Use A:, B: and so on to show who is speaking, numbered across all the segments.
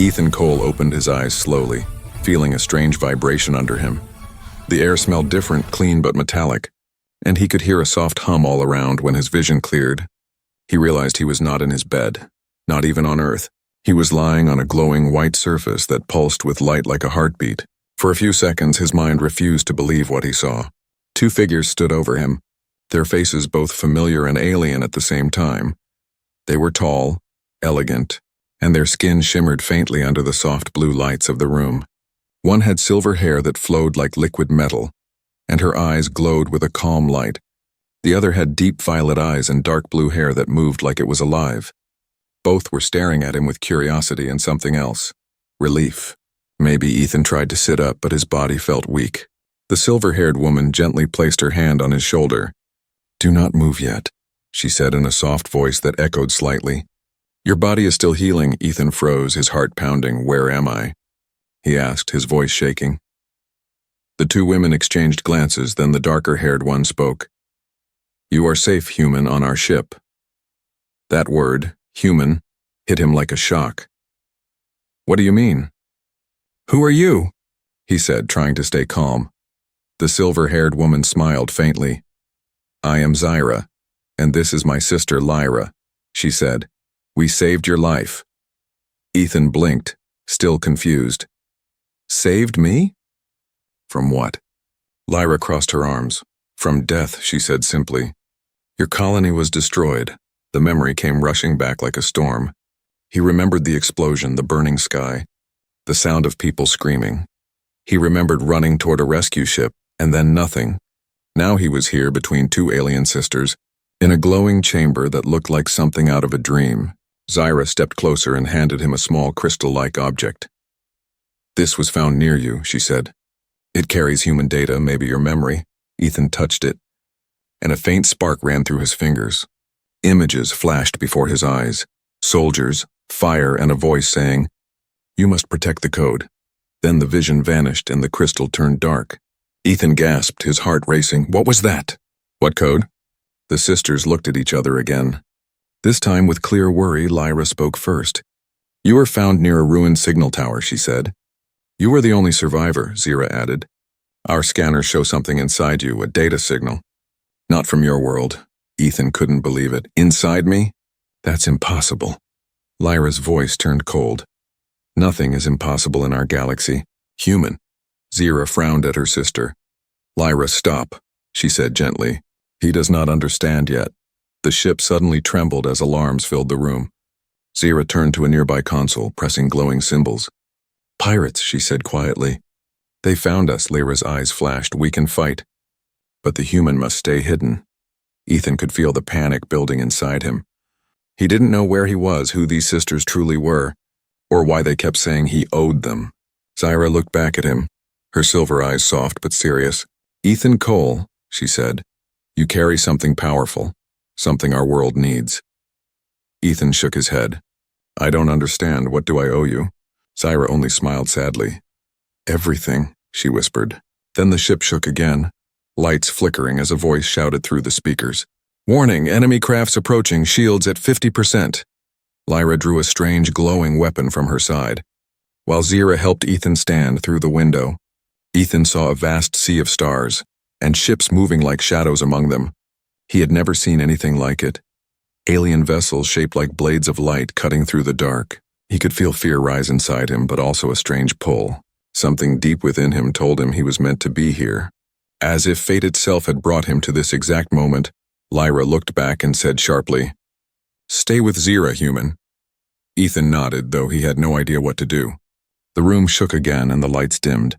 A: Ethan Cole opened his eyes slowly, feeling a strange vibration under him. The air smelled different, clean but metallic, and he could hear a soft hum all around when his vision cleared. He realized he was not in his bed, not even on Earth. He was lying on a glowing white surface that pulsed with light like a heartbeat. For a few seconds, his mind refused to believe what he saw. Two figures stood over him, their faces both familiar and alien at the same time. They were tall, elegant, and their skin shimmered faintly under the soft blue lights of the room. One had silver hair that flowed like liquid metal, and her eyes glowed with a calm light. The other had deep violet eyes and dark blue hair that moved like it was alive. Both were staring at him with curiosity and something else. Relief. Maybe Ethan tried to sit up, but his body felt weak. The silver-haired woman gently placed her hand on his shoulder. "Do not move yet," she said in a soft voice that echoed slightly. "Your body is still healing." Ethan froze, his heart pounding. "Where am I?" he asked, his voice shaking. The two women exchanged glances, then the darker-haired one spoke. "You are safe, human, on our ship." That word, human, hit him like a shock. "What do you mean?" "Who are you?" he said, trying to stay calm. The silver-haired woman smiled faintly. "I am Zyra, and this is my sister Lyra," she said. "We saved your life." Ethan blinked, still confused. "Saved me? From what?" Lyra crossed her arms. "From death," she said simply. "Your colony was destroyed." The memory came rushing back like a storm. He remembered the explosion, the burning sky, the sound of people screaming. He remembered running toward a rescue ship, and then nothing. Now he was here between two alien sisters, in a glowing chamber that looked like something out of a dream. Zyra stepped closer and handed him a small crystal-like object. "This was found near you," she said. "It carries human data, maybe your memory." Ethan touched it, and a faint spark ran through his fingers. Images flashed before his eyes. Soldiers, fire, and a voice saying, "You must protect the code." Then the vision vanished and the crystal turned dark. Ethan gasped, his heart racing. "What was that?" "What code?" The sisters looked at each other again. This time, with clear worry, Lyra spoke first. "You were found near a ruined signal tower," she said. "You were the only survivor," Zyra added. "Our scanners show something inside you, a data signal. Not from your world." Ethan couldn't believe it. "Inside me? That's impossible." Lyra's voice turned cold. "Nothing is impossible in our galaxy. Human." Zyra frowned at her sister. "Lyra, stop," she said gently. "He does not understand yet." The ship suddenly trembled as alarms filled the room. Zyra turned to a nearby console, pressing glowing symbols. "Pirates," she said quietly. "They found us." Lyra's eyes flashed. "We can fight. But the human must stay hidden." Ethan could feel the panic building inside him. He didn't know where he was, who these sisters truly were, or why they kept saying he owed them. Zyra looked back at him, her silver eyes soft but serious. "Ethan Cole," she said, "you carry something powerful, something our world needs." Ethan shook his head. "I don't understand. What do I owe you?" Zyra only smiled sadly. "Everything," she whispered. Then the ship shook again, lights flickering as a voice shouted through the speakers. "Warning, enemy crafts approaching, shields at 50%. Lyra drew a strange glowing weapon from her side. While Zyra helped Ethan stand through the window, Ethan saw a vast sea of stars, and ships moving like shadows among them. He had never seen anything like it. Alien vessels shaped like blades of light cutting through the dark. He could feel fear rise inside him, but also a strange pull. Something deep within him told him he was meant to be here. As if fate itself had brought him to this exact moment, Lyra looked back and said sharply, "Stay with Zyra, human." Ethan nodded, though he had no idea what to do. The room shook again and the lights dimmed.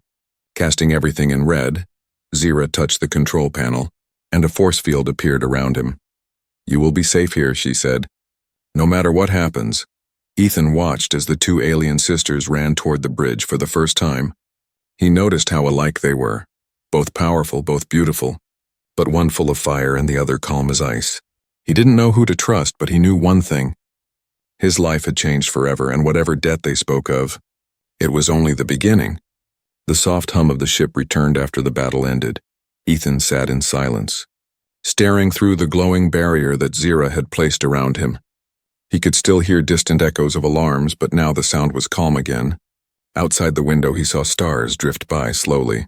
A: Casting everything in red, Zyra touched the control panel, and a force field appeared around him. "You will be safe here," she said. "No matter what happens." Ethan watched as the two alien sisters ran toward the bridge for the first time. He noticed how alike they were. Both powerful, both beautiful, but one full of fire and the other calm as ice. He didn't know who to trust, but he knew one thing. His life had changed forever, and whatever debt they spoke of, it was only the beginning. The soft hum of the ship returned after the battle ended. Ethan sat in silence, staring through the glowing barrier that Zyra had placed around him. He could still hear distant echoes of alarms, but now the sound was calm again. Outside the window he saw stars drift by slowly,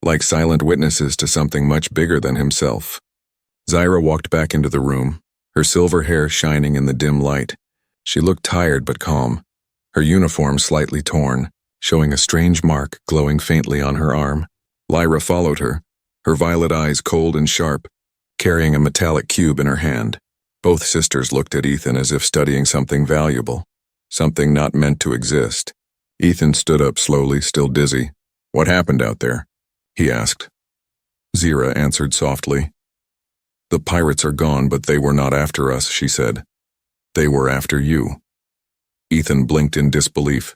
A: like silent witnesses to something much bigger than himself. Zyra walked back into the room, her silver hair shining in the dim light. She looked tired but calm, her uniform slightly torn, showing a strange mark glowing faintly on her arm. Lyra followed her, her violet eyes cold and sharp, carrying a metallic cube in her hand. Both sisters looked at Ethan as if studying something valuable, something not meant to exist. Ethan stood up slowly, still dizzy. "What happened out there?" he asked. Zyra answered softly. "The pirates are gone, but they were not after us," she said. "They were after you." Ethan blinked in disbelief.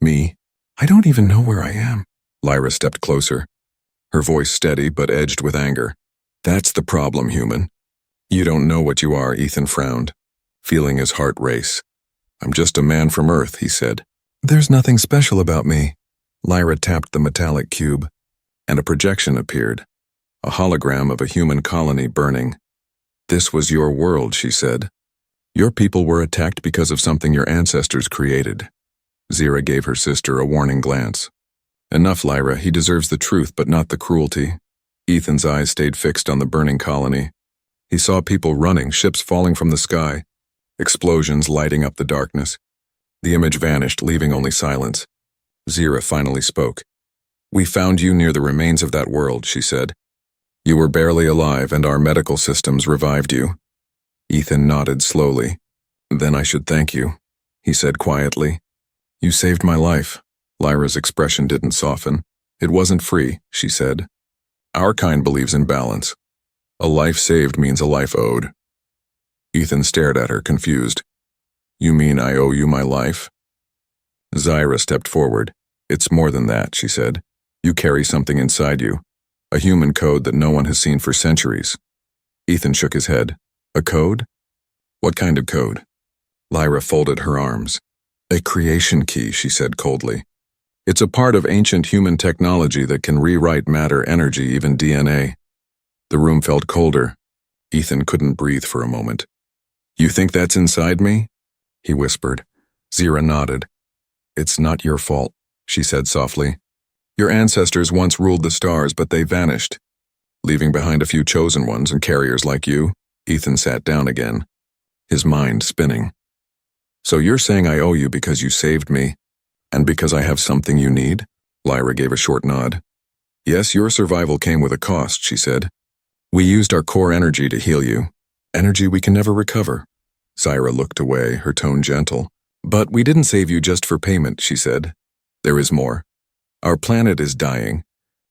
A: "Me? I don't even know where I am." Lyra stepped closer, her voice steady but edged with anger. "That's the problem, human. You don't know what you are," Ethan frowned, feeling his heart race. "I'm just a man from Earth," he said. "There's nothing special about me." Lyra tapped the metallic cube, and a projection appeared, a hologram of a human colony burning. "This was your world," she said. "Your people were attacked because of something your ancestors created." Zyra gave her sister a warning glance. "Enough, Lyra. He deserves the truth, but not the cruelty." Ethan's eyes stayed fixed on the burning colony. He saw people running, ships falling from the sky, explosions lighting up the darkness. The image vanished, leaving only silence. Zyra finally spoke. "We found you near the remains of that world," she said. "You were barely alive, and our medical systems revived you." Ethan nodded slowly. "Then I should thank you," he said quietly. "You saved my life." Lyra's expression didn't soften. "It wasn't free," she said. "Our kind believes in balance. A life saved means a life owed." Ethan stared at her, confused. "You mean I owe you my life?" Zyra stepped forward. "It's more than that," she said. "You carry something inside you, a human code that no one has seen for centuries." Ethan shook his head. "A code? What kind of code?" Lyra folded her arms. "A creation key," she said coldly. "It's a part of ancient human technology that can rewrite matter, energy, even DNA." The room felt colder. Ethan couldn't breathe for a moment. "You think that's inside me?" he whispered. Zyra nodded. "It's not your fault," she said softly. "Your ancestors once ruled the stars, but they vanished, leaving behind a few chosen ones and carriers like you." Ethan sat down again, his mind spinning. "So you're saying I owe you because you saved me, and because I have something you need?" Lyra gave a short nod. "Yes, your survival came with a cost," she said. "We used our core energy to heal you, energy we can never recover." Zyra looked away, her tone gentle. "But we didn't save you just for payment," she said. "There is more. Our planet is dying,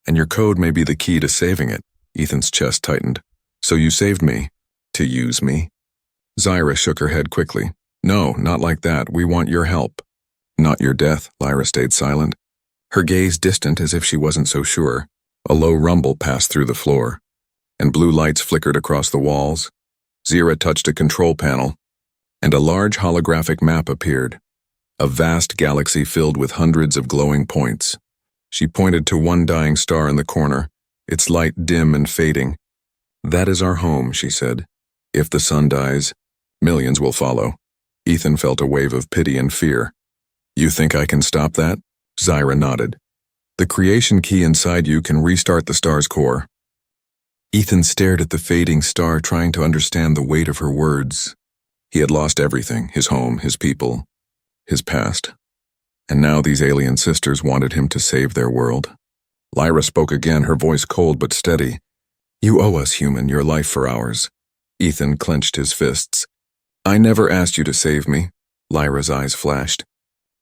A: and your code may be the key to saving it." Ethan's chest tightened. "So you saved me? To use me?" Zyra shook her head quickly. "No, not like that. We want your help." "Not your death." Lyra stayed silent, her gaze distant as if she wasn't so sure. A low rumble passed through the floor, and blue lights flickered across the walls. Zyra touched a control panel, and a large holographic map appeared, a vast galaxy filled with hundreds of glowing points. She pointed to one dying star in the corner, its light dim and fading. "That is our home," she said. "If the sun dies, millions will follow." Ethan felt a wave of pity and fear. "You think I can stop that?" Zyra nodded. "The creation key inside you can restart the star's core." Ethan stared at the fading star, trying to understand the weight of her words. He had lost everything, his home, his people, his past. And now these alien sisters wanted him to save their world. Lyra spoke again, her voice cold but steady. "You owe us, human, your life for ours." Ethan clenched his fists. "I never asked you to save me." Lyra's eyes flashed.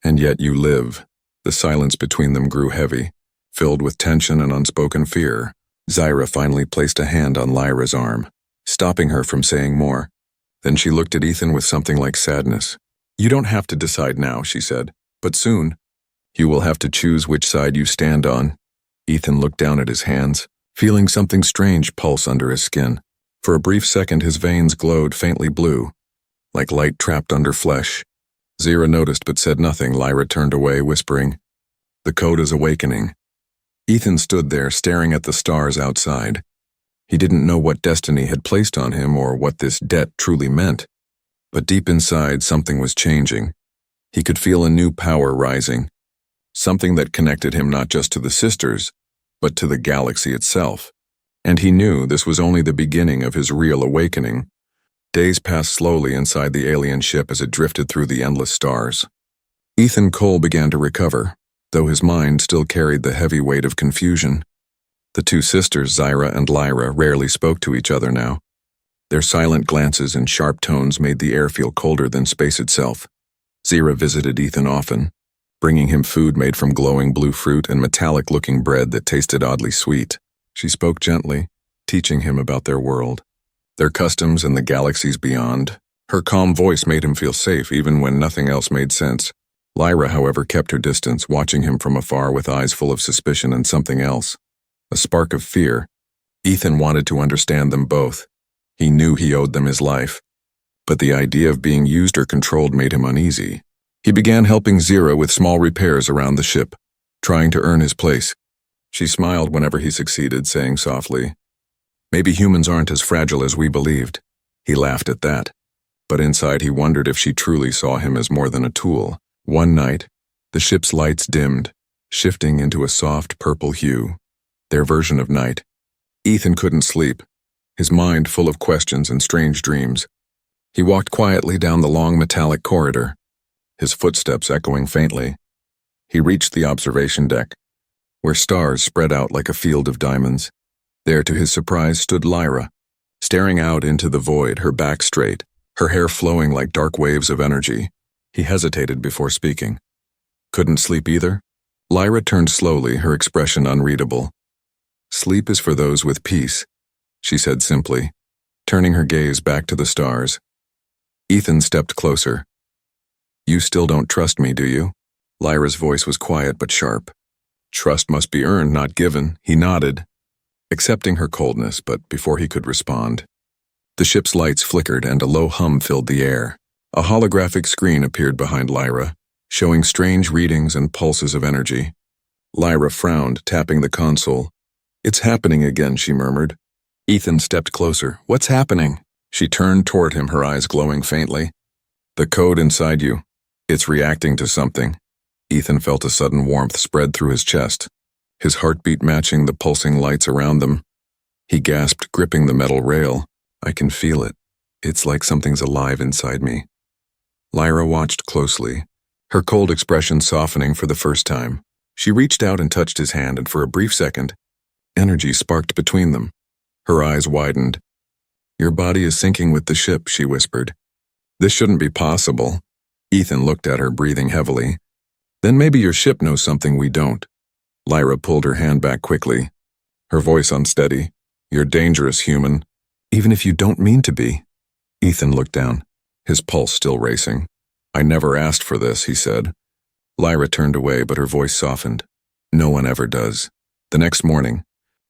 A: "And yet you live." The silence between them grew heavy, filled with tension and unspoken fear. Zyra finally placed a hand on Lyra's arm, stopping her from saying more. Then she looked at Ethan with something like sadness. "You don't have to decide now," she said, "but soon. You will have to choose which side you stand on." Ethan looked down at his hands, feeling something strange pulse under his skin. For a brief second his veins glowed faintly blue, like light trapped under flesh. Zyra noticed but said nothing. Lyra turned away, whispering, "The code is awakening." Ethan stood there, staring at the stars outside. He didn't know what destiny had placed on him or what this debt truly meant, But deep inside, something was changing. He could feel a new power rising, something that connected him not just to the sisters, but to the galaxy itself. And he knew this was only the beginning of his real awakening. Days passed slowly inside the alien ship as it drifted through the endless stars. Ethan Cole began to recover, though his mind still carried the heavy weight of confusion. The two sisters, Zyra and Lyra, rarely spoke to each other now. Their silent glances and sharp tones made the air feel colder than space itself. Zyra visited Ethan often, bringing him food made from glowing blue fruit and metallic-looking bread that tasted oddly sweet. She spoke gently, teaching him about their world, their customs and the galaxies beyond. Her calm voice made him feel safe even when nothing else made sense. Lyra, however, kept her distance, watching him from afar with eyes full of suspicion and something else, a spark of fear. Ethan wanted to understand them both. He knew he owed them his life, but the idea of being used or controlled made him uneasy. He began helping Zyra with small repairs around the ship, trying to earn his place. She smiled whenever he succeeded, saying softly, "Maybe humans aren't as fragile as we believed." He laughed at that, but inside he wondered if she truly saw him as more than a tool. One night, the ship's lights dimmed, shifting into a soft purple hue, their version of night. Ethan couldn't sleep, his mind full of questions and strange dreams. He walked quietly down the long metallic corridor, his footsteps echoing faintly. He reached the observation deck, where stars spread out like a field of diamonds. There, to his surprise, stood Lyra, staring out into the void, her back straight, her hair flowing like dark waves of energy. He hesitated before speaking. "Couldn't sleep either?" Lyra turned slowly, her expression unreadable. "Sleep is for those with peace," she said simply, turning her gaze back to the stars. Ethan stepped closer. "You still don't trust me, do you?" Lyra's voice was quiet but sharp. "Trust must be earned, not given," he nodded, accepting her coldness, but before he could respond, the ship's lights flickered and a low hum filled the air. A holographic screen appeared behind Lyra, showing strange readings and pulses of energy. Lyra frowned, tapping the console. "It's happening again," she murmured. Ethan stepped closer. "What's happening?" She turned toward him, her eyes glowing faintly. "The code inside you. It's reacting to something." Ethan felt a sudden warmth spread through his chest, his heartbeat matching the pulsing lights around them. He gasped, gripping the metal rail. "I can feel it. It's like something's alive inside me." Lyra watched closely, her cold expression softening for the first time. She reached out and touched his hand, and for a brief second, energy sparked between them. Her eyes widened. "Your body is syncing with the ship," she whispered. "This shouldn't be possible." Ethan looked at her, breathing heavily. "Then maybe your ship knows something we don't." Lyra pulled her hand back quickly, her voice unsteady. "You're dangerous, human, even if you don't mean to be." Ethan looked down, his pulse still racing. "I never asked for this," he said. Lyra turned away, but her voice softened. "No one ever does." The next morning,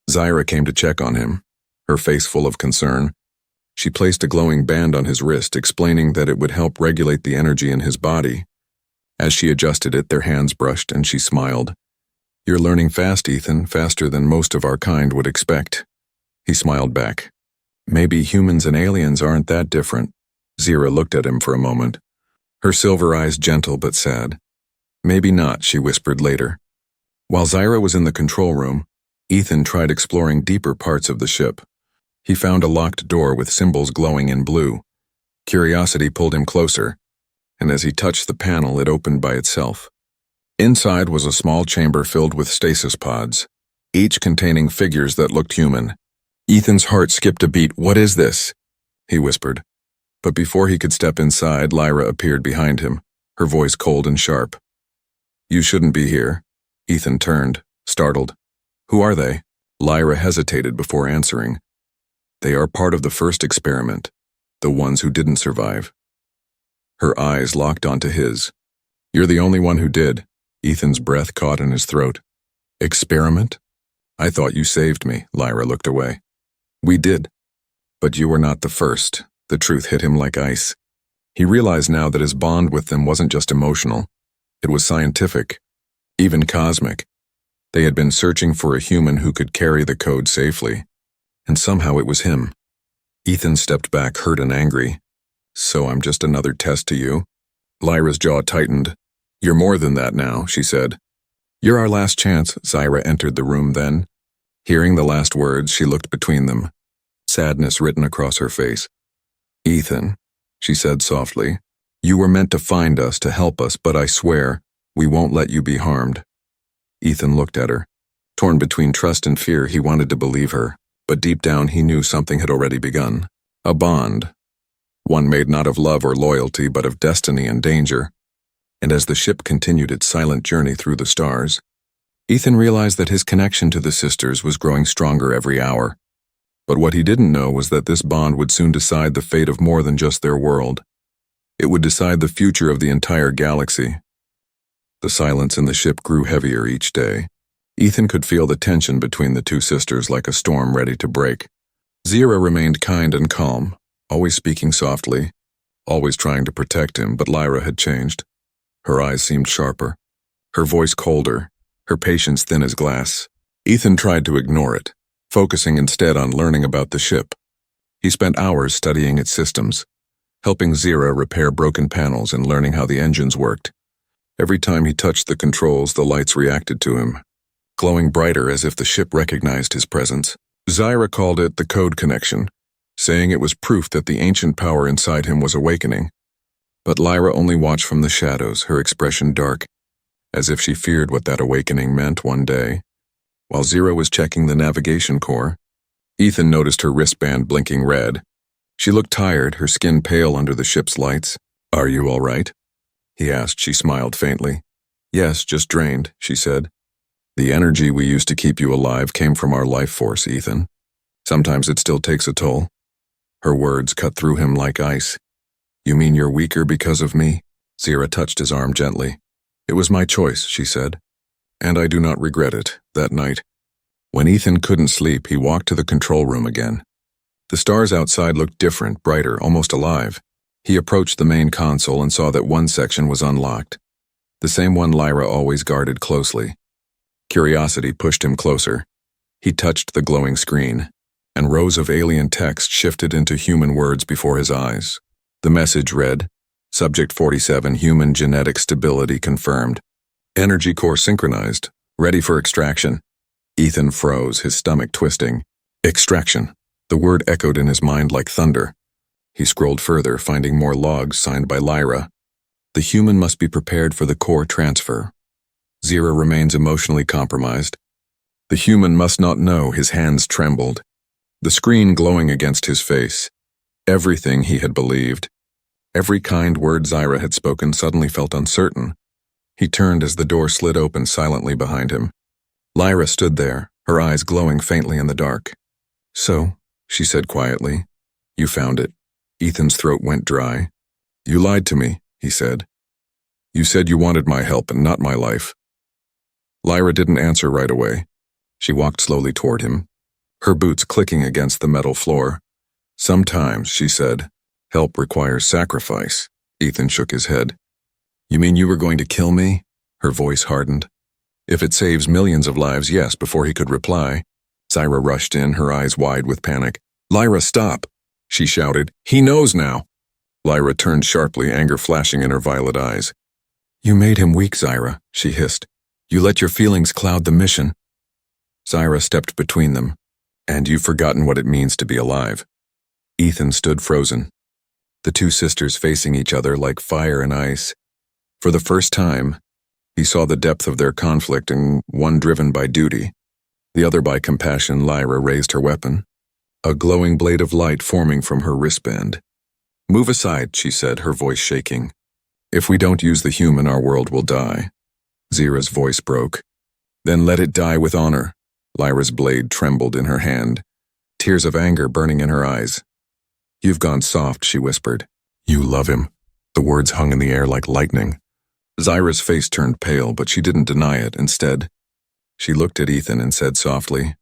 A: Zyra came to check on him, her face full of concern. She placed a glowing band on his wrist, explaining that it would help regulate the energy in his body. As she adjusted it, their hands brushed, and she smiled. "You're learning fast, Ethan, faster than most of our kind would expect." He smiled back. "Maybe humans and aliens aren't that different." Zyra looked at him for a moment, her silver eyes gentle but sad. "Maybe not," she whispered later. While Zyra was in the control room, Ethan tried exploring deeper parts of the ship. He found a locked door with symbols glowing in blue. Curiosity pulled him closer, and as he touched the panel, it opened by itself. Inside was a small chamber filled with stasis pods, each containing figures that looked human. Ethan's heart skipped a beat. "What is this?" he whispered. But before he could step inside, Lyra appeared behind him, her voice cold and sharp. "You shouldn't be here." Ethan turned, startled. "Who are they?" Lyra hesitated before answering. "They are part of the first experiment, the ones who didn't survive." Her eyes locked onto his. "You're the only one who did." Ethan's breath caught in his throat. "Experiment? I thought you saved me." Lyra looked away. "We did. But you were not the first." The truth hit him like ice. He realized now that his bond with them wasn't just emotional. It was scientific, even cosmic. They had been searching for a human who could carry the code safely. And somehow it was him. Ethan stepped back, hurt and angry. So I'm just another test to you? Lyra's jaw tightened. You're more than that now, she said. You're our last chance. Zyra entered the room then. Hearing the last words, she looked between them, sadness written across her face. Ethan, she said softly, you were meant to find us, to help us, but I swear, we won't let you be harmed. Ethan looked at her. Torn between trust and fear, he wanted to believe her, but deep down he knew something had already begun. A bond. One made not of love or loyalty, but of destiny and danger. And as the ship continued its silent journey through the stars, Ethan realized that his connection to the sisters was growing stronger every hour. But what he didn't know was that this bond would soon decide the fate of more than just their world. It would decide the future of the entire galaxy. The silence in the ship grew heavier each day. Ethan could feel the tension between the two sisters like a storm ready to break. Zira remained kind and calm, always speaking softly, always trying to protect him, but Lyra had changed. Her eyes seemed sharper, her voice colder, her patience thin as glass. Ethan tried to ignore it, focusing instead on learning about the ship. He spent hours studying its systems, helping Zira repair broken panels and learning how the engines worked. Every time he touched the controls, the lights reacted to him, glowing brighter as if the ship recognized his presence. Zyra called it the code connection, saying it was proof that the ancient power inside him was awakening. But Lyra only watched from the shadows, her expression dark, as if she feared what that awakening meant one day. While Zira was checking the navigation core, Ethan noticed her wristband blinking red. She looked tired, her skin pale under the ship's lights. Are you all right? He asked. She smiled faintly. Yes, just drained, she said. The energy we used to keep you alive came from our life force, Ethan. Sometimes it still takes a toll. Her words cut through him like ice. You mean you're weaker because of me? Zira touched his arm gently. It was my choice, she said. And I do not regret it. That night, when Ethan couldn't sleep, he walked to the control room again. The stars outside looked different, brighter, almost alive. He approached the main console and saw that one section was unlocked, the same one Lyra always guarded closely. Curiosity pushed him closer. He touched the glowing screen, and rows of alien text shifted into human words before his eyes. The message read, Subject 47, human genetic stability confirmed. Energy core synchronized, ready for extraction. Ethan froze, his stomach twisting. Extraction. The word echoed in his mind like thunder. He scrolled further, finding more logs signed by Lyra. The human must be prepared for the core transfer. Zira remains emotionally compromised. The human must not know. His hands trembled, the screen glowing against his face. Everything he had believed, every kind word Zira had spoken, suddenly felt uncertain. He turned as the door slid open silently behind him. Lyra stood there, her eyes glowing faintly in the dark. So, she said quietly, you found it. Ethan's throat went dry. You lied to me, he said. You said you wanted my help and not my life. Lyra didn't answer right away. She walked slowly toward him, her boots clicking against the metal floor. Sometimes, she said, help requires sacrifice. Ethan shook his head. You mean you were going to kill me? Her voice hardened. If it saves millions of lives, yes. Before he could reply, Zyra rushed in, her eyes wide with panic. Lyra, stop, she shouted. He knows now. Lyra turned sharply, anger flashing in her violet eyes. You made him weak, Zyra, she hissed. You let your feelings cloud the mission. Zyra stepped between them. And you've forgotten what it means to be alive. Ethan stood frozen, the two sisters facing each other like fire and ice. For the first time, he saw the depth of their conflict, and one driven by duty, the other by compassion. Lyra raised her weapon, a glowing blade of light forming from her wristband. Move aside, she said, her voice shaking. If we don't use the human, our world will die. Zira's voice broke. Then let it die with honor. Lyra's blade trembled in her hand, tears of anger burning in her eyes. You've gone soft, she whispered. You love him. The words hung in the air like lightning. Zyra's face turned pale, but she didn't deny it. Instead, she looked at Ethan and said softly,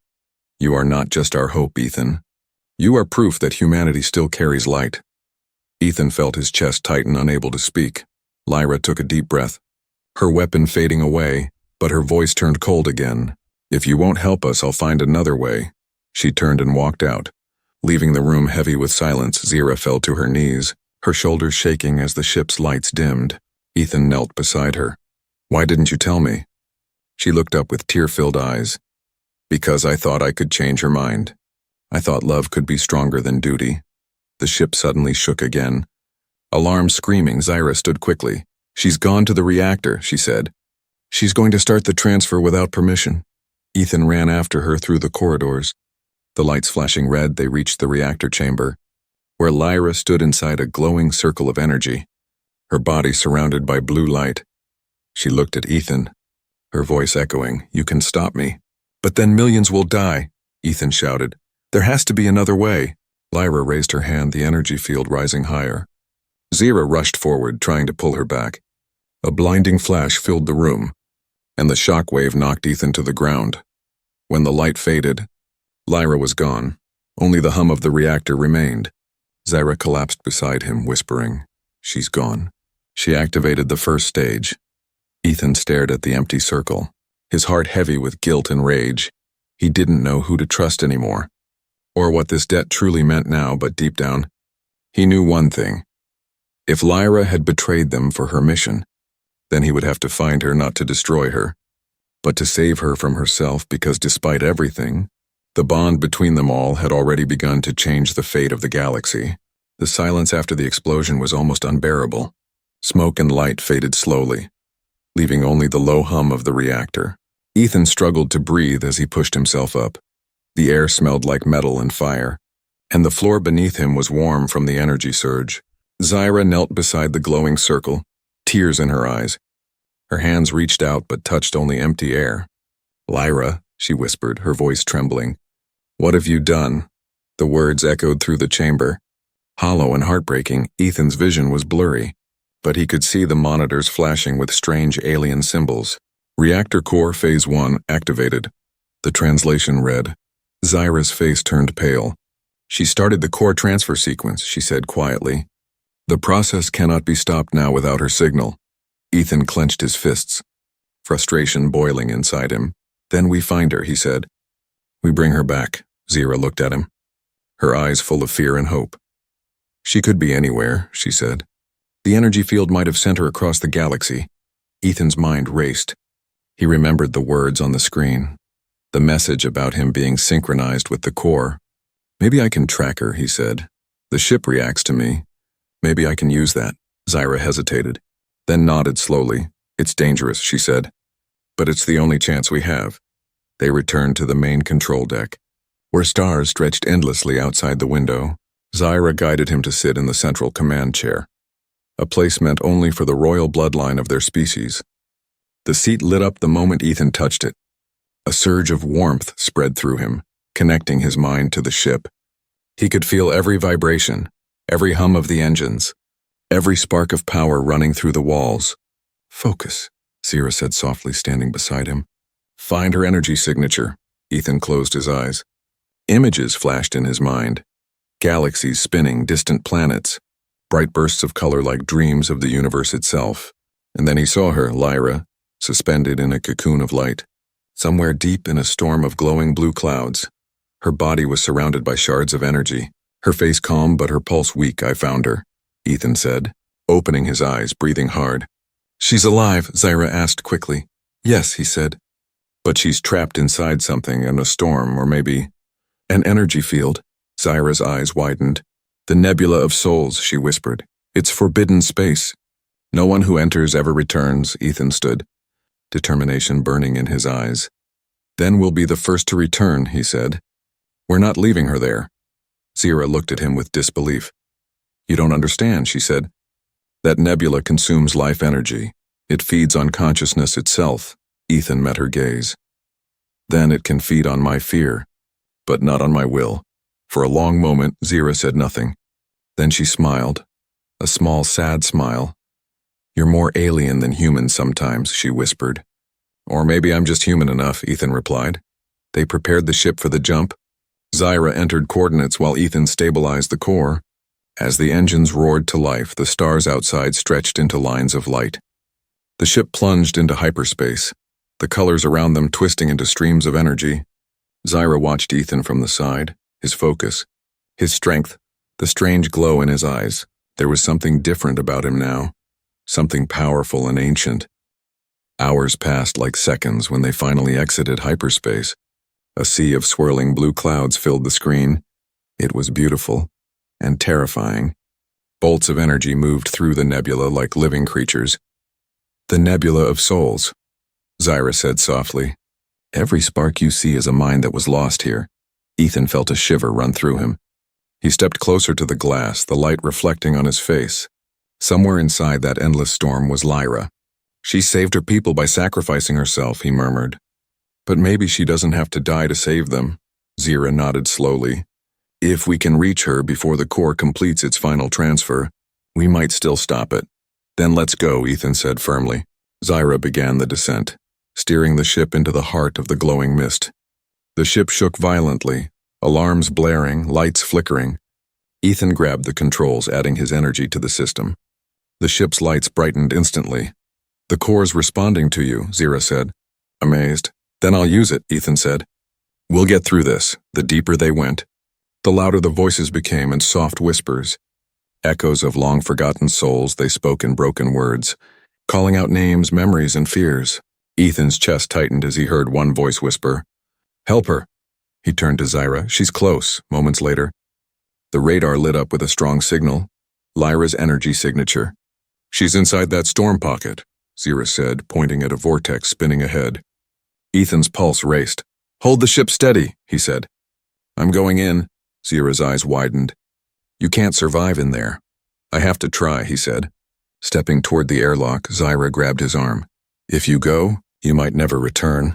A: You are not just our hope, Ethan. You are proof that humanity still carries light. Ethan felt his chest tighten, unable to speak. Lyra took a deep breath, her weapon fading away, but her voice turned cold again. If you won't help us, I'll find another way. She turned and walked out. Leaving the room heavy with silence, Zira fell to her knees, her shoulders shaking as the ship's lights dimmed. Ethan knelt beside her. "Why didn't you tell me?" She looked up with tear-filled eyes. "Because I thought I could change her mind. I thought love could be stronger than duty." The ship suddenly shook again. Alarm screaming, Zyra stood quickly. "She's gone to the reactor," she said. "She's going to start the transfer without permission." Ethan ran after her through the corridors. The lights flashing red, they reached the reactor chamber, where Lyra stood inside a glowing circle of energy, her body surrounded by blue light. She looked at Ethan, her voice echoing, "You can stop me." "But then millions will die," Ethan shouted. "There has to be another way." Lyra raised her hand, the energy field rising higher. Zyra rushed forward, trying to pull her back. A blinding flash filled the room, and the shock wave knocked Ethan to the ground. When the light faded, Lyra was gone. Only the hum of the reactor remained. Zyra collapsed beside him, whispering, "She's gone." She activated the first stage. Ethan stared at the empty circle, his heart heavy with guilt and rage. He didn't know who to trust anymore, or what this debt truly meant now, but deep down, he knew one thing. If Lyra had betrayed them for her mission, then he would have to find her, not to destroy her, but to save her from herself, because despite everything, the bond between them all had already begun to change the fate of the galaxy. The silence after the explosion was almost unbearable. Smoke and light faded slowly, leaving only the low hum of the reactor. Ethan struggled to breathe as he pushed himself up. The air smelled like metal and fire, and the floor beneath him was warm from the energy surge. Zyra knelt beside the glowing circle, tears in her eyes. Her hands reached out but touched only empty air. "Lyra," she whispered, her voice trembling. "What have you done?" The words echoed through the chamber. Hollow and heartbreaking, Ethan's vision was blurry, but he could see the monitors flashing with strange alien symbols. "Reactor core phase 1 activated." The translation read. Zyra's face turned pale. "She started the core transfer sequence," she said quietly. "The process cannot be stopped now without her signal." Ethan clenched his fists, frustration boiling inside him. "Then we find her," he said. "We bring her back." Zyra looked at him, her eyes full of fear and hope. "She could be anywhere," she said. "The energy field might have sent her across the galaxy." Ethan's mind raced. He remembered the words on the screen, the message about him being synchronized with the core. "Maybe I can track her," he said. "The ship reacts to me. Maybe I can use that." Zyra hesitated, then nodded slowly. "It's dangerous," she said, "but it's the only chance we have." They returned to the main control deck, where stars stretched endlessly outside the window. Zyra guided him to sit in the central command chair, a place meant only for the royal bloodline of their species. The seat lit up the moment Ethan touched it. A surge of warmth spread through him, connecting his mind to the ship. He could feel every vibration, every hum of the engines, every spark of power running through the walls. "Focus," Zyra said softly, standing beside him. "Find her energy signature." Ethan closed his eyes. Images flashed in his mind. Galaxies spinning, distant planets, bright bursts of color like dreams of the universe itself. And then he saw her, Lyra, suspended in a cocoon of light, somewhere deep in a storm of glowing blue clouds. Her body was surrounded by shards of energy, her face calm but her pulse weak. "I found her," Ethan said, opening his eyes, breathing hard. "She's alive?" Zyra asked quickly. "Yes," he said. "But she's trapped inside something, in a storm, or maybe an energy field." Zyra's eyes widened. "The Nebula of Souls," she whispered. "It's forbidden space. No one who enters ever returns." Ethan stood, determination burning in his eyes. "Then we'll be the first to return," he said. "We're not leaving her there." Zyra looked at him with disbelief. "You don't understand," she said. "That nebula consumes life energy. It feeds on consciousness itself." Ethan met her gaze. "Then it can feed on my fear, but not on my will." For a long moment, Zyra said nothing. Then she smiled, a small, sad smile. "You're more alien than human sometimes," she whispered. "Or maybe I'm just human enough," Ethan replied. They prepared the ship for the jump. Zyra entered coordinates while Ethan stabilized the core. As the engines roared to life, the stars outside stretched into lines of light. The ship plunged into hyperspace, the colors around them twisting into streams of energy. Zyra watched Ethan from the side, his focus, his strength, the strange glow in his eyes. There was something different about him now, something powerful and ancient. Hours passed like seconds when they finally exited hyperspace. A sea of swirling blue clouds filled the screen. It was beautiful and terrifying. Bolts of energy moved through the nebula like living creatures. The nebula of souls, Zyra said softly. Every spark you see is a mind that was lost here. Ethan felt a shiver run through him. He stepped closer to the glass, the light reflecting on his face. Somewhere inside that endless storm was Lyra. She saved her people by sacrificing herself, he murmured. But maybe she doesn't have to die to save them. Zyra nodded slowly. If we can reach her before the core completes its final transfer, we might still stop it. Then let's go, Ethan said firmly. Zyra began the descent, steering the ship into the heart of the glowing mist. The ship shook violently, alarms blaring, lights flickering. Ethan grabbed the controls, adding his energy to the system. The ship's lights brightened instantly. The core's responding to you, Zyra said. Amazed. Then I'll use it, Ethan said. We'll get through this. The deeper they went, the louder the voices became in soft whispers. Echoes of long-forgotten souls, they spoke in broken words, calling out names, memories, and fears. Ethan's chest tightened as he heard one voice whisper, "Help her." He turned to Zyra. "She's close." Moments later, the radar lit up with a strong signal, Lyra's energy signature. "She's inside that storm pocket," Zyra said, pointing at a vortex spinning ahead. Ethan's pulse raced. "Hold the ship steady," he said. "I'm going in." Zyra's eyes widened. "You can't survive in there." "I have to try," he said. Stepping toward the airlock, Zyra grabbed his arm. "If you go, you might never return."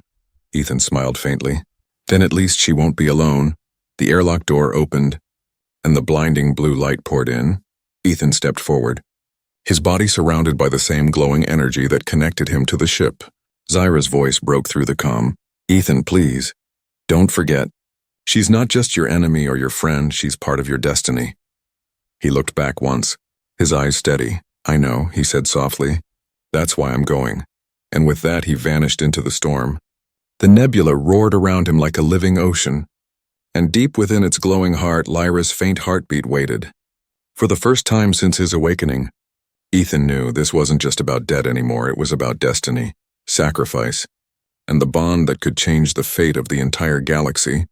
A: Ethan smiled faintly. "Then at least she won't be alone." The airlock door opened, and the blinding blue light poured in. Ethan stepped forward, his body surrounded by the same glowing energy that connected him to the ship. Zyra's voice broke through the comm. "Ethan, please, don't forget. She's not just your enemy or your friend, she's part of your destiny." He looked back once, his eyes steady. "I know," he said softly. "That's why I'm going." And with that he vanished into the storm. The nebula roared around him like a living ocean, and deep within its glowing heart, Lyra's faint heartbeat waited. For the first time since his awakening, Ethan knew this wasn't just about death anymore, it was about destiny, sacrifice, and the bond that could change the fate of the entire galaxy.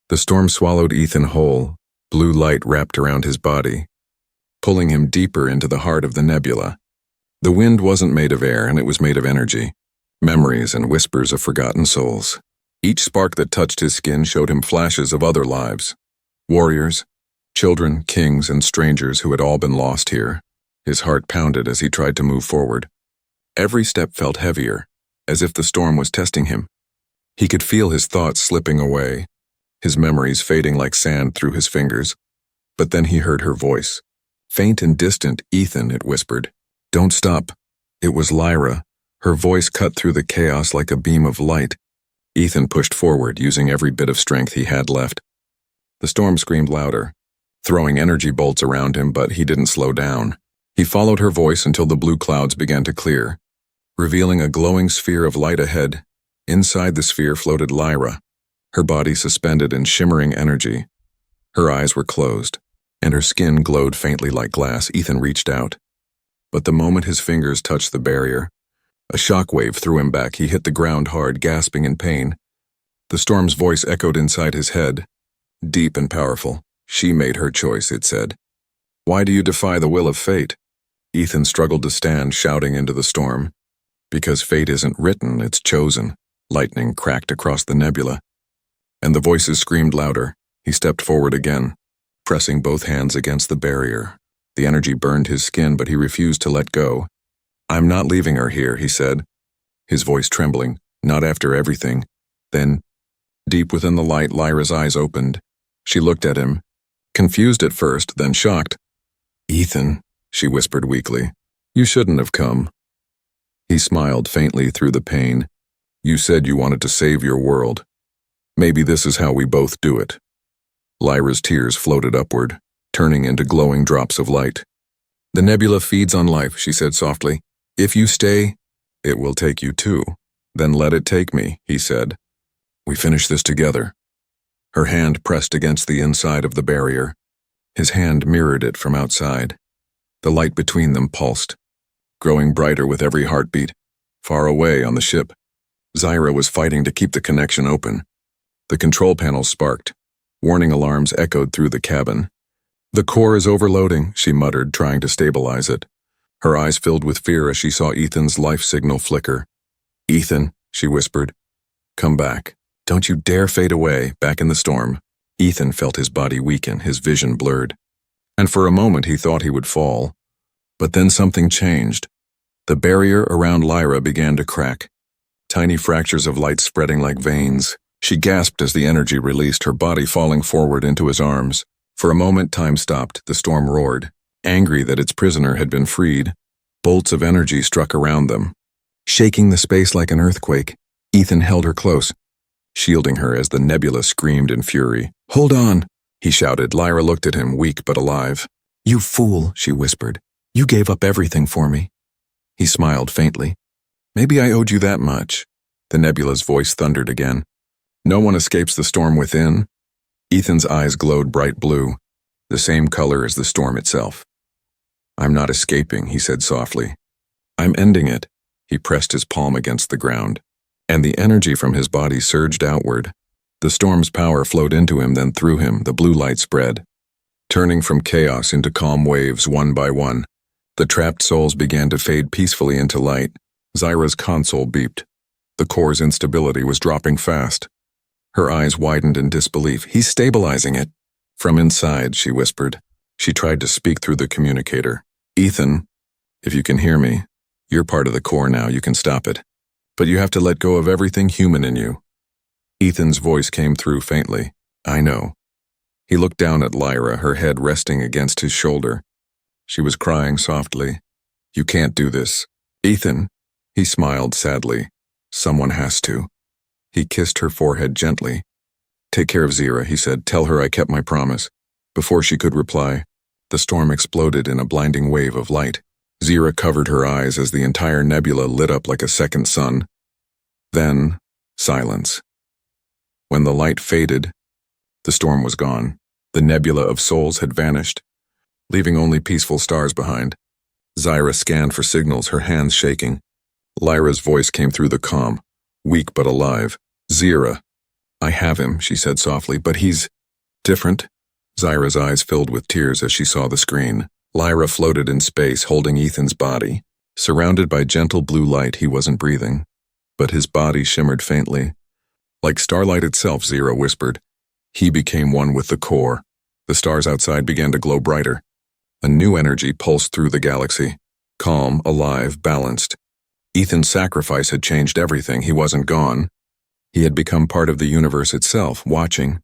A: The storm swallowed Ethan whole, blue light wrapped around his body, pulling him deeper into the heart of the nebula. The wind wasn't made of air, and it was made of energy, memories and whispers of forgotten souls. Each spark that touched his skin showed him flashes of other lives. Warriors, children, kings, and strangers who had all been lost here. His heart pounded as he tried to move forward. Every step felt heavier, as if the storm was testing him. He could feel his thoughts slipping away, his memories fading like sand through his fingers. But then he heard her voice. Faint and distant, "Ethan," it whispered. "Don't stop." It was Lyra. Her voice cut through the chaos like a beam of light. Ethan pushed forward, using every bit of strength he had left. The storm screamed louder, throwing energy bolts around him, but he didn't slow down. He followed her voice until the blue clouds began to clear, revealing a glowing sphere of light ahead. Inside the sphere floated Lyra, her body suspended in shimmering energy. Her eyes were closed, and her skin glowed faintly like glass. Ethan reached out, but the moment his fingers touched the barrier, a shockwave threw him back. He hit the ground hard, gasping in pain. The storm's voice echoed inside his head, deep and powerful. "She made her choice," it said. "Why do you defy the will of fate?" Ethan struggled to stand, shouting into the storm. "Because fate isn't written, it's chosen." Lightning cracked across the nebula, and the voices screamed louder. He stepped forward again, pressing both hands against the barrier. The energy burned his skin, but he refused to let go. "I'm not leaving her here," he said, his voice trembling. "Not after everything." Then, deep within the light, Lyra's eyes opened. She looked at him, confused at first, then shocked. "Ethan," she whispered weakly, "you shouldn't have come." He smiled faintly through the pain. "You said you wanted to save your world. Maybe this is how we both do it." Lyra's tears floated upward, turning into glowing drops of light. "The nebula feeds on life," she said softly. "If you stay, it will take you too." "Then let it take me," he said. "We finish this together." Her hand pressed against the inside of the barrier. His hand mirrored it from outside. The light between them pulsed, growing brighter with every heartbeat. Far away on the ship, Zyra was fighting to keep the connection open. The control panels sparked. Warning alarms echoed through the cabin. "The core is overloading," she muttered, trying to stabilize it. Her eyes filled with fear as she saw Ethan's life signal flicker. "Ethan," she whispered. "Come back. Don't you dare fade away, back in the storm." Ethan felt his body weaken, his vision blurred. And for a moment he thought he would fall. But then something changed. The barrier around Lyra began to crack. Tiny fractures of light spreading like veins. She gasped as the energy released, her body falling forward into his arms. For a moment time stopped, the storm roared. Angry that its prisoner had been freed, bolts of energy struck around them. Shaking the space like an earthquake, Ethan held her close, shielding her as the nebula screamed in fury. "Hold on," he shouted. Lyra looked at him, weak but alive. "You fool," she whispered. "You gave up everything for me." He smiled faintly. "Maybe I owed you that much." The nebula's voice thundered again. "No one escapes the storm within." Ethan's eyes glowed bright blue, the same color as the storm itself. "I'm not escaping," he said softly. "I'm ending it." He pressed his palm against the ground, and the energy from his body surged outward. The storm's power flowed into him, then through him, the blue light spread. Turning from chaos into calm waves one by one, the trapped souls began to fade peacefully into light. Zyra's console beeped. The core's instability was dropping fast. Her eyes widened in disbelief. "He's stabilizing it." "From inside," she whispered. She tried to speak through the communicator. "Ethan, if you can hear me, you're part of the core now, you can stop it. But you have to let go of everything human in you." Ethan's voice came through faintly. "I know." He looked down at Lyra, her head resting against his shoulder. She was crying softly. "You can't do this." "Ethan," he smiled sadly. "Someone has to." He kissed her forehead gently. "Take care of Zyra," he said. "Tell her I kept my promise." Before she could reply, the storm exploded in a blinding wave of light. Zyra covered her eyes as the entire nebula lit up like a second sun. Then, silence. When the light faded, the storm was gone. The nebula of souls had vanished, leaving only peaceful stars behind. Zyra scanned for signals, her hands shaking. Lyra's voice came through the comm, weak but alive. "Zyra, I have him," she said softly, "but he's different." Zyra's eyes filled with tears as she saw the screen. Lyra floated in space, holding Ethan's body. Surrounded by gentle blue light, he wasn't breathing, but his body shimmered faintly. "Like starlight itself," Zyra whispered. He became one with the core. The stars outside began to glow brighter. A new energy pulsed through the galaxy. Calm, alive, balanced. Ethan's sacrifice had changed everything. He wasn't gone. He had become part of the universe itself, watching,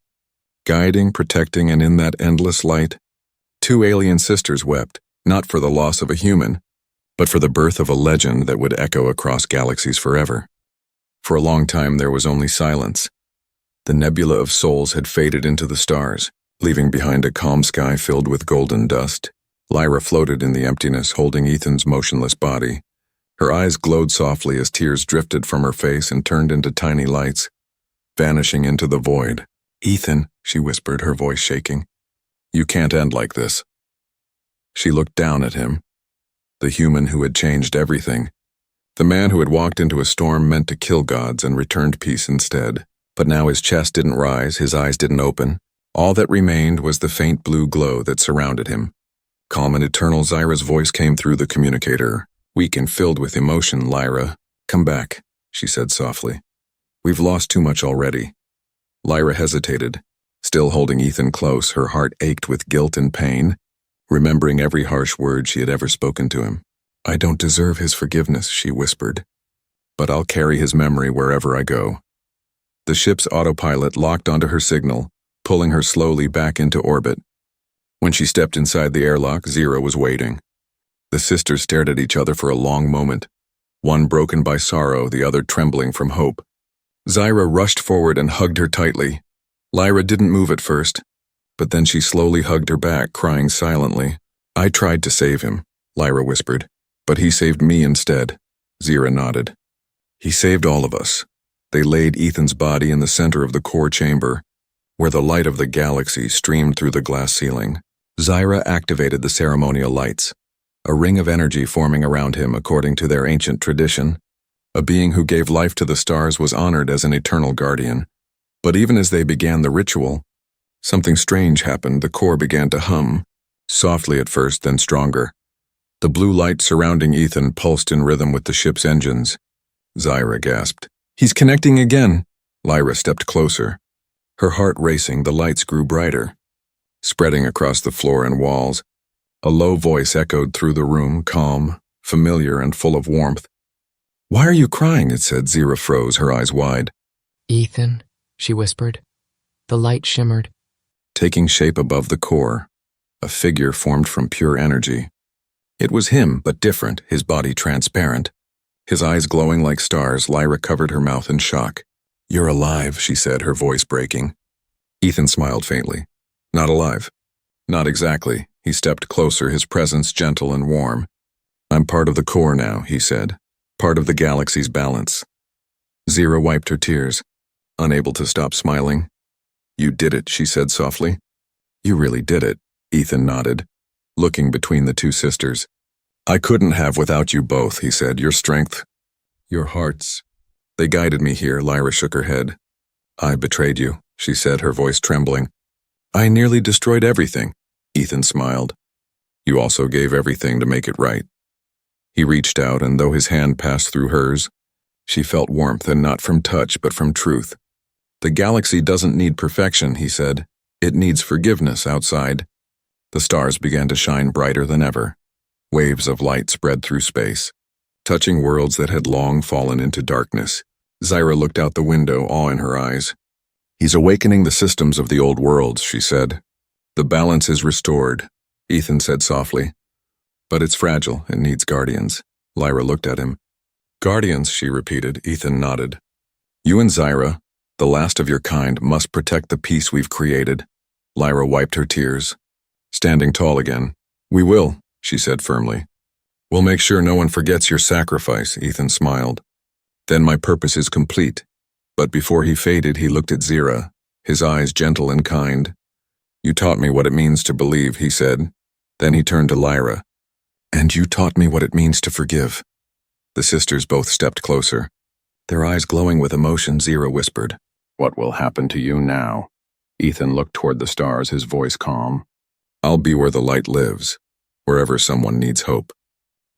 A: guiding, protecting, and in that endless light, two alien sisters wept, not for the loss of a human, but for the birth of a legend that would echo across galaxies forever. For a long time there was only silence. The nebula of souls had faded into the stars, leaving behind a calm sky filled with golden dust. Lyra floated in the emptiness, holding Ethan's motionless body. Her eyes glowed softly as tears drifted from her face and turned into tiny lights, vanishing into the void. "Ethan," she whispered, her voice shaking. "You can't end like this." She looked down at him, the human who had changed everything. The man who had walked into a storm meant to kill gods and returned peace instead. But now his chest didn't rise, his eyes didn't open. All that remained was the faint blue glow that surrounded him. Calm and eternal, Zyra's voice came through the communicator. Weak and filled with emotion, "Lyra, come back," she said softly. "We've lost too much already." Lyra hesitated, still holding Ethan close. Her heart ached with guilt and pain, remembering every harsh word she had ever spoken to him. "I don't deserve his forgiveness," she whispered, "but I'll carry his memory wherever I go." The ship's autopilot locked onto her signal, pulling her slowly back into orbit. When she stepped inside the airlock, Zyra was waiting. The sisters stared at each other for a long moment, one broken by sorrow, the other trembling from hope. Zyra rushed forward and hugged her tightly. Lyra didn't move at first, but then she slowly hugged her back, crying silently. "I tried to save him," Lyra whispered, "but he saved me instead." Zyra nodded. "He saved all of us." They laid Ethan's body in the center of the core chamber, where the light of the galaxy streamed through the glass ceiling. Zyra activated the ceremonial lights. a ring of energy forming around him according to their ancient tradition. A being who gave life to the stars was honored as an eternal guardian. But even as they began the ritual, something strange happened. The core began to hum, softly at first, then stronger. The blue light surrounding Ethan pulsed in rhythm with the ship's engines. Zyra gasped. "He's connecting again." Lyra stepped closer. Her heart racing, the lights grew brighter, spreading across the floor and walls. A low voice echoed through the room, calm, familiar, and full of warmth. "Why are you crying?" it said. Zyra froze, her eyes wide.
B: "Ethan," she whispered. The light shimmered.
A: Taking shape above the core, a figure formed from pure energy. It was him, but different, his body transparent. His eyes glowing like stars. Lyra covered her mouth in shock. "You're alive," she said, her voice breaking. Ethan smiled faintly. "Not alive." "Not exactly." He stepped closer, his presence gentle and warm. "I'm part of the core now," he said. "Part of the galaxy's balance." Zyra wiped her tears, unable to stop smiling. "You did it," she said softly. "You really did it," Ethan nodded, looking between the two sisters. "I couldn't have without you both," he said. "Your strength, your hearts. They guided me here." Lyra shook her head. "I betrayed you," she said, her voice trembling. "I nearly destroyed everything." Ethan smiled. "You also gave everything to make it right." He reached out, and though his hand passed through hers, she felt warmth, and not from touch, but from truth. "The galaxy doesn't need perfection," he said. "It needs forgiveness." Outside, the stars began to shine brighter than ever. Waves of light spread through space, touching worlds that had long fallen into darkness. Zyra looked out the window, awe in her eyes. "He's awakening the systems of the old worlds," she said. "The balance is restored," Ethan said softly. "But it's fragile and needs guardians." Lyra looked at him. "Guardians," she repeated. Ethan nodded. "You and Zyra, the last of your kind, must protect the peace we've created." Lyra wiped her tears, standing tall again. "We will," she said firmly. "We'll make sure no one forgets your sacrifice." Ethan smiled. "Then my purpose is complete." But before he faded, he looked at Zyra, his eyes gentle and kind. "You taught me what it means to believe," he said. Then he turned to Lyra. "And you taught me what it means to forgive." The sisters both stepped closer, their eyes glowing with emotion. Zyra whispered, "What will happen to you now?" Ethan looked toward the stars, his voice calm. "I'll be where the light lives, wherever someone needs hope.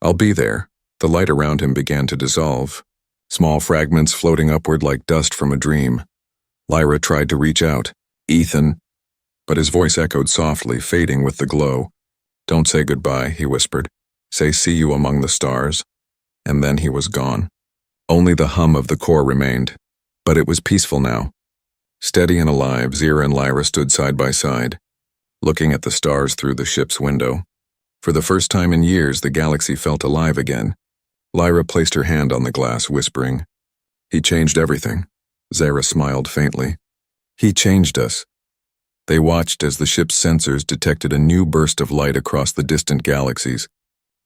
A: I'll be there." The light around him began to dissolve, small fragments floating upward like dust from a dream. Lyra tried to reach out. "Ethan," but his voice echoed softly, fading with the glow. "Don't say goodbye," he whispered. "Say see you among the stars." And then he was gone. Only the hum of the core remained, but it was peaceful now. Steady and alive, Zyra and Lyra stood side by side, looking at the stars through the ship's window. For the first time in years, the galaxy felt alive again. Lyra placed her hand on the glass, whispering, "He changed everything." Zyra smiled faintly. "He changed us." They watched as the ship's sensors detected a new burst of light across the distant galaxies.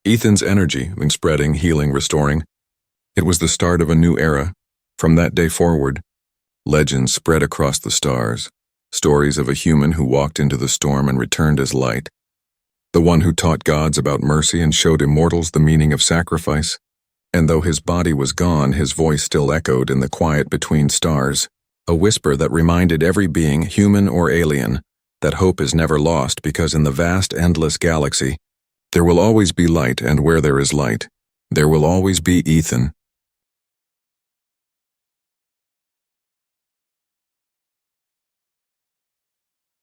A: Ethan's energy, when spreading, healing, restoring. It was the start of a new era. From that day forward, legends spread across the stars, stories of a human who walked into the storm and returned as light. The one who taught gods about mercy and showed immortals the meaning of sacrifice. And though his body was gone, his voice still echoed in the quiet between stars, a whisper that reminded every being, human or alien, that hope is never lost, because in the vast, endless galaxy, there will always be light, and where there is light, there will always be Ethan.